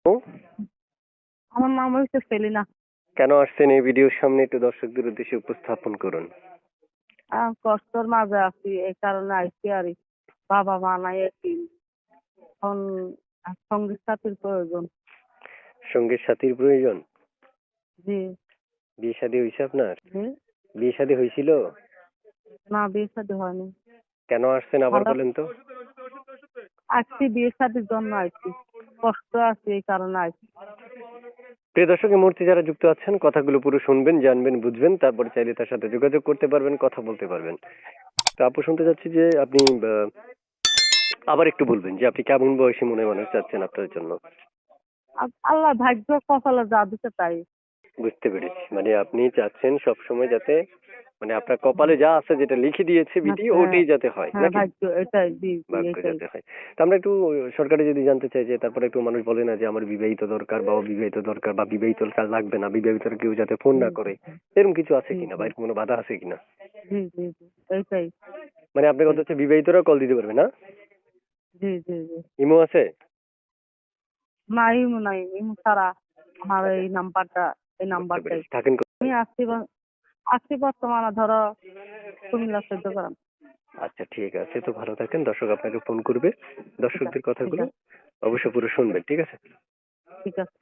ও, আমার নাম হচ্ছে সেলিনা। কেন আসছেন এই ভিডিওর সামনে একটু দর্শকদের উদ্দেশ্যে উপস্থাপন করুন। কষ্টর মাঝে আছি, এই কারণে আইসি আর কি। বাবা মা নাই আছি, এখন সঙ্গীত সাথীর প্রয়োজন। সঙ্গীর সাথীর প্রয়োজন? জি। বিয়ে শাদী হয়েছে আপনার? জি। বিয়ে শাদী হয়েছিল? না, বিয়ে শাদী হয়নি। কেন আসছেন আবার ভালো বলেন তো? আসছি, বিয়ে শাদীর জন্য আইছি। কষ্ট আছে এই কারণে আইছি। প্রিয় দর্শক, এই মুহূর্তে যারা যুক্ত আছেন কথাগুলো পুরো শুনবেন, জানবেন, বুঝবেন, তারপরে চাইলে তার সাথে যোগাযোগ করতে পারবেন, কথা বলতে পারবেন। তো আপু শুনতে চাচ্ছি যে আপনি আবার একটু বলবেন যে আপনি কেমন বয়সী মনে মানুষ চাচ্ছেন আপনার জন্য। আল্লাহ ভাগ্য কপালে যা দিতে তাই। বুঝতে পেরেছি, মানে আপনি চাচ্ছেন সবসময় যাতে মানে আপনার কপালে যা আছে যেটা লিখে দিয়েছে হ্যাঁ, বিধি হ্যাঁ, ওটাই যাতে হয় হ্যাঁ, নাকি? ভাগ্য এটাই। জি, জি, ভাগ্য এটাই। যাতে হয়। তো আমরা একটু শর্টকাটে যদি জানতে চাই যে তারপরে একটু মানুষ বলে না যে আমার বিবাহিত দরকার বা অবিবাহিত দরকার বা বিবাহিত কাজ লাগবে না, বিবাহিত কেউ যাতে ফোন জি, না করে, এরকম কিছু আছে জি, কিনা বা জি, এরকম কোনো বাধা আছে কিনা? জি, জি, জি, এইটাই। মানে আপনার কথা হচ্ছে বিবাহিতরা কল দিতে পারবে না? জি, জি, জি। ইমো আছে? না, ইমু নাই, ইমু ছাড়া আমার এই বুঝতে নাম্বারটাই। পেরেছি। থাকেন আমি কোথায়? আসছি বর্তমানে ধরো কুমিল্লা 14 গ্রাম। আচ্ছা ঠিক আছে, তো ভালো থাকেন। দর্শক আপনাকে ফোন করবে। ঠিক আছে, দর্শকদের ঠিক কথাগুলো আছে, অবশ্যই পুরো শুনবেন, ঠিক আছে? ঠিক আছে।